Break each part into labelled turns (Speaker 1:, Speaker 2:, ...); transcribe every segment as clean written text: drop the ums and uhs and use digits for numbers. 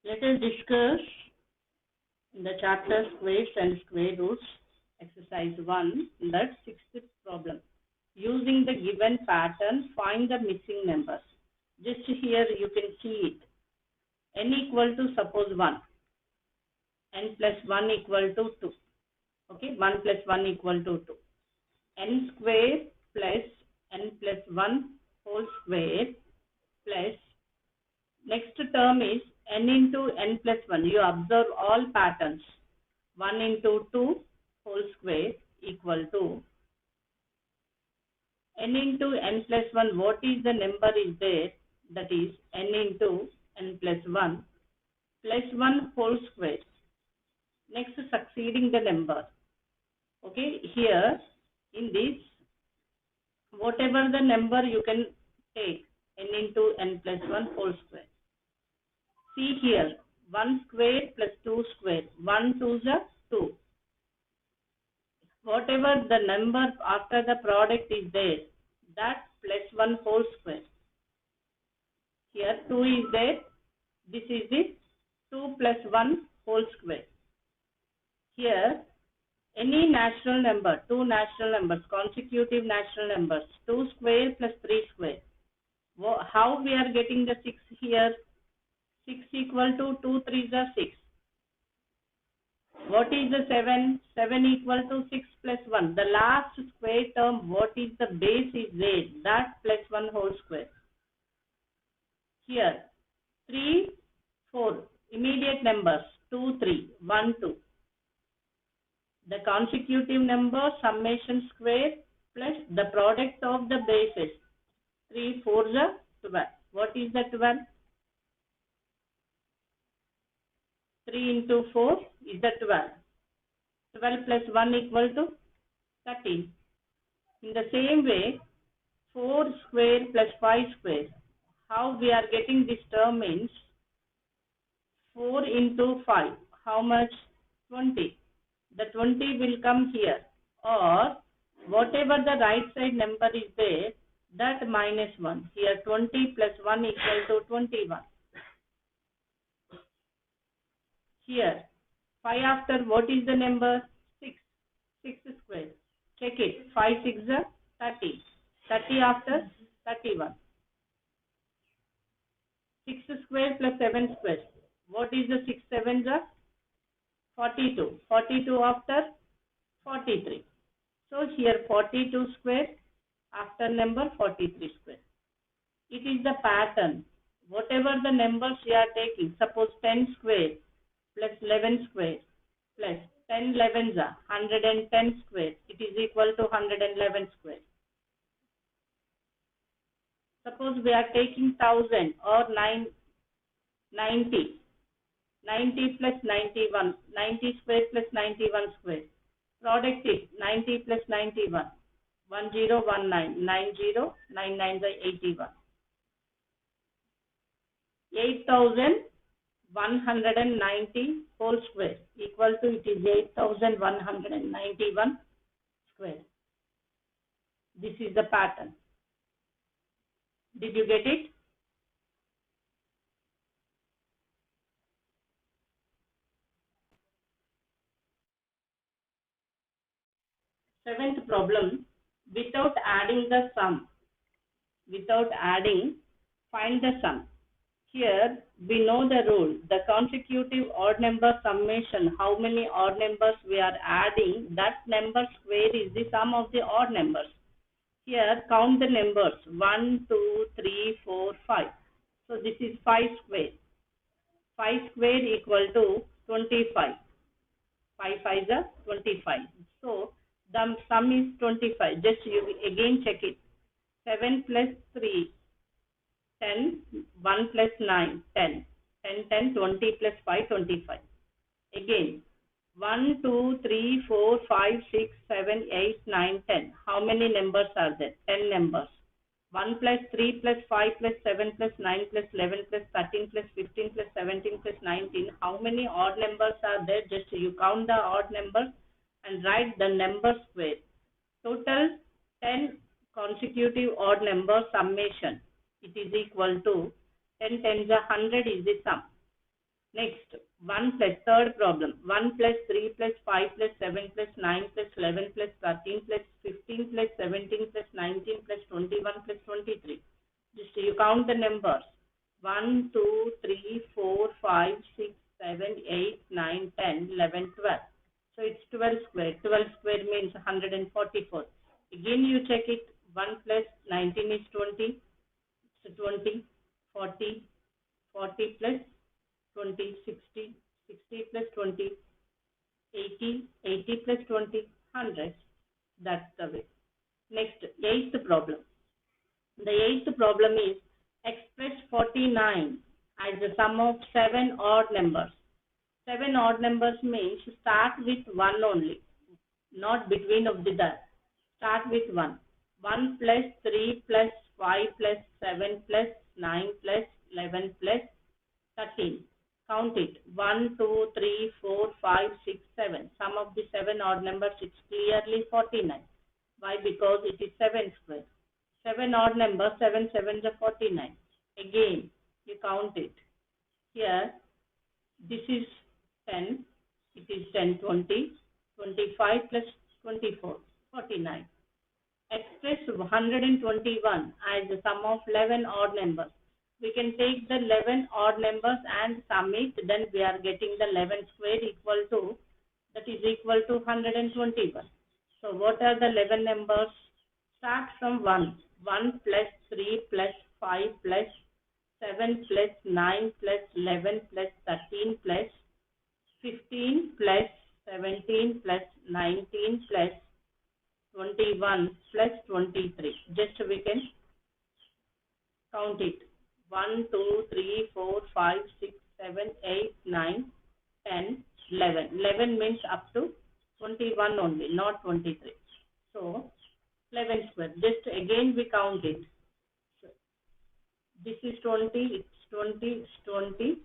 Speaker 1: Let us discuss the chapter squares and square roots, exercise 1, that sixth problem. Using the given pattern, find the missing numbers. Just here you can see it. N equal to suppose 1. N plus 1 equal to 2. Okay, 1 plus 1 equal to 2. N square plus N plus 1 whole square plus next term is n into n plus 1. You observe all patterns. 1 into 2 whole square equal to n into n plus 1. What is the number is there? That is n into n plus 1 plus 1 whole square. Next, succeeding the number. Okay, here in this, whatever the number you can take, n into n plus 1 whole square. See here, 1 square plus 2 square. 1 2 is 2. Whatever the number after the product is there, that plus 1 whole square. Here 2 is there. This is the 2 plus 1 whole square. Here any natural number, 2 natural numbers, consecutive natural numbers, 2 square plus 3 square. How we are getting the 6 here? 6 equal to 2 3 is 6. What is the 7? 7 equal to 6 plus 1. The last square term, what is the base is there? That plus 1 whole square. Here, 3, 4. Immediate numbers, 2, 3, 1, 2. The consecutive number summation square plus the product of the bases. 3, 4 is 12. What is the 12? 3 into 4 is the 12. 12 plus 1 equal to 13. In the same way, 4 square plus 5 square. How we are getting this term means 4 into 5. How much? 20. The 20 will come here. Or whatever the right side number is there, that minus 1. Here 20 plus 1 equal to 21. Here, 5 after what is the number? 6. 6 square. Check it. 5 6 is 30. 30 after 31. 6 square plus 7 square. What is the 6 7 is 42. 42 after 43. So here 42 square after number 43 square. It is the pattern. Whatever the numbers you are taking, suppose 10 square plus 11 square plus 10 11s are 110 square. It is equal to 111 square. Suppose we are taking 1000 or 90. 90 plus 91. 90 square plus 91 square. Product is 90 plus 91. 1019. 90. 99 is 81. 8190 whole square equal to it is 8191 square. This is the pattern. Did you get it? Seventh problem, without adding the sum. Without adding, find the sum. Here we know the rule. The consecutive odd number summation, how many odd numbers we are adding, that number square is the sum of the odd numbers. Here count the numbers 1, 2, 3, 4, 5. So this is 5 square. 5 square equal to 25. 5 5 is 25. So the sum is 25. Just you again check it. 7 plus 3. 10, 1 plus 9, 10, 10, 10, 20 plus 5, 25. Again, 1, 2, 3, 4, 5, 6, 7, 8, 9, 10. How many numbers are there? 10 numbers. 1 plus 3 plus 5 plus 7 plus 9 plus 11 plus 13 plus 15 plus 17 plus 19. How many odd numbers are there? Just you count the odd numbers and write the number square. Total 10 consecutive odd number summation. It is equal to 10 times 100 is the sum. Next, 1 plus, third problem, 1 plus 3 plus 5 plus 7 plus 9 plus 11 plus 13 plus 15 plus 17 plus 19 plus 21 plus 23. Just you count the numbers. 1, 2, 3, 4, 5, 6, 7, 8, 9, 10, 11, 12. So it's 12 square. 12 square means 144. Again you check it. 1 plus 19 is 20. So 20, 40, 40 plus 20, 60, 60 plus 20, 80, 80 plus 20, 100. That's the way. Next, eighth problem. The eighth problem is express 49 as the sum of 7 odd numbers. 7 odd numbers means start with 1 only, not between of the that. Start with 1. 1 plus 3 plus 5 plus 7 plus 9 plus 11 plus 13. Count it. 1, 2, 3, 4, 5, 6, 7. Sum of the 7 odd numbers is clearly 49. Why? Because it is 7 square. 7 odd numbers, 7 sevens are 49. Again, you count it. Here, this is 10. It is 10, 20. 25 plus 24, 49. Express 121 as the sum of 11 odd numbers. We can take the 11 odd numbers and sum it, then we are getting the 11 square equal to, that is equal to 121. So what are the 11 numbers? Start from 1. 1 plus 3 plus 5 plus 7 plus 9 plus 11 plus 13 plus 15 plus 17 plus 19 plus 21 plus 23. Just we can count it. 1, 2, 3, 4, 5, 6, 7, 8, 9, 10, 11. 11 means up to 21 only, not 23. So, 11 square. Just again we count it. So, this is 20, it's 20, it's 20,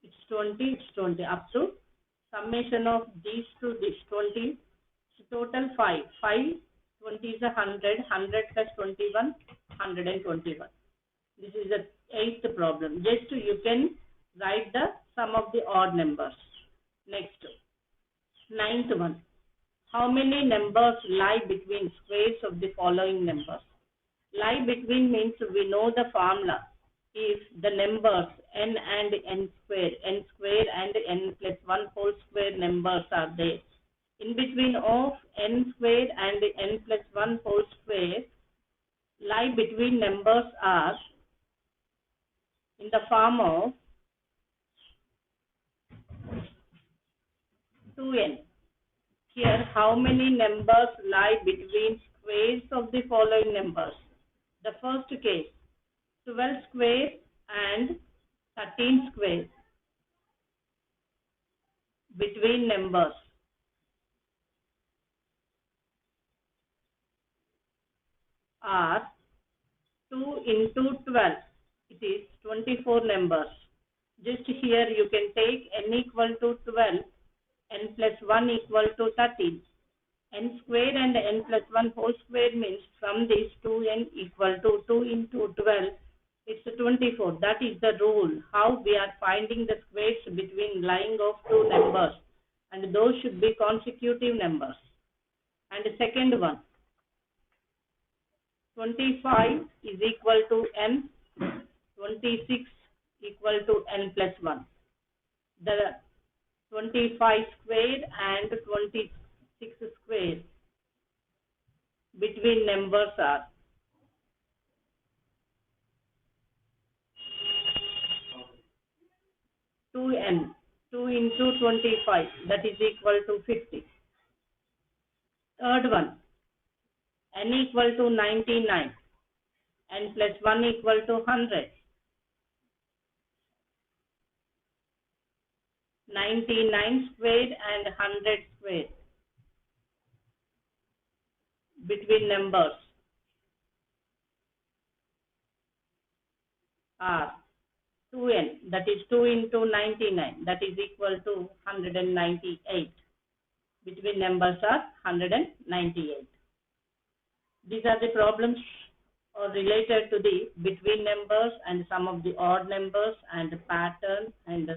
Speaker 1: it's 20, it's 20. Up to summation of these to this 20. So total 5. 5, 20 is 100. 100 plus 21, 121. This is the eighth problem. Just you can write the sum of the odd numbers. Next, ninth one. How many numbers lie between squares of the following numbers? Lie between means we know the formula. If the numbers n and n square and n plus 1 whole square numbers are there, in between of n square and n plus 1 whole square, lie between numbers are in the form of 2n. Here, how many numbers lie between squares of the following numbers? The first case, 12 square and 13 square between numbers are 2 into 12. It is 24 numbers. Just here you can take n equal to 12, n plus 1 equal to 13. N square and n plus 1 whole square means from this 2n equal to 2 into 12. It's 24. That is the rule. How we are finding the squares between lying of two numbers. And those should be consecutive numbers. And the second one. 25 is equal to n. 26 equal to n plus 1. The 25 square and 26 square between numbers are 2n. 2 into 25, that is equal to 50. Third one, n equal to 99. N plus 1 equal to 100. 99 square and 100 square between numbers are 2n, that is 2 into 99, that is equal to 198. Between numbers are 198. These are the problems or related to the between numbers and some of the odd numbers and the pattern. And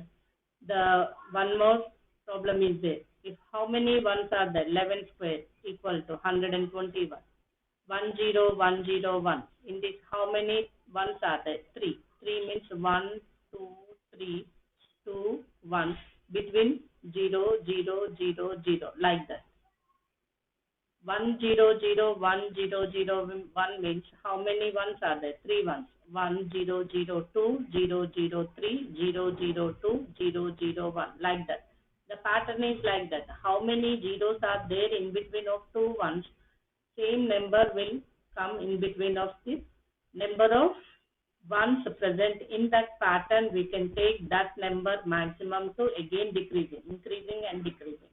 Speaker 1: the one more problem is there. If how many ones are there? 11 square equal to 121. 10101. In this, how many ones are there? 3. 3 means 1, 2, 3, 2, 1. Between 0, 0, 0, 0, like that. 1, 0, 0, 1, 0, 0, 1 means how many ones are there? 3 ones. 1, 0, 0, 2, 0, 0, 3, 0, 0, 2, 0, 0, 1, like that. The pattern is like that. How many zeros are there in between of two ones? Same number will come in between of the number of ones present in that pattern. We can take that number maximum to again decreasing, increasing and decreasing.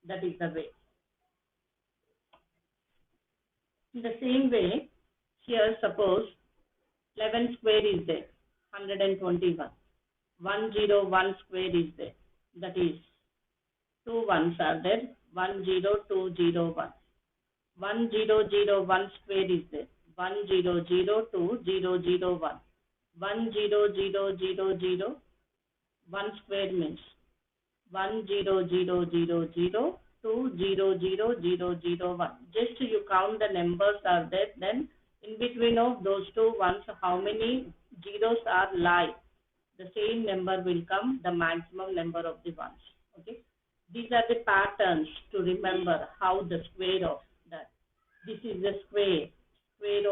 Speaker 1: That is the way. In the same way, here suppose 11 square is there, 121. 101 square is there, that is 2 ones are there, 10201. 1001 square is there, 100201. 10000 1 square means 10000 Just you count the numbers are there, then in between of those two ones, how many zeros are lie? The same number will come, the maximum number of the ones. Okay. These are the patterns to remember how the square of that. This is the square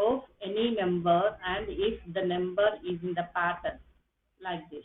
Speaker 1: of any number, and if the number is in the pattern like this.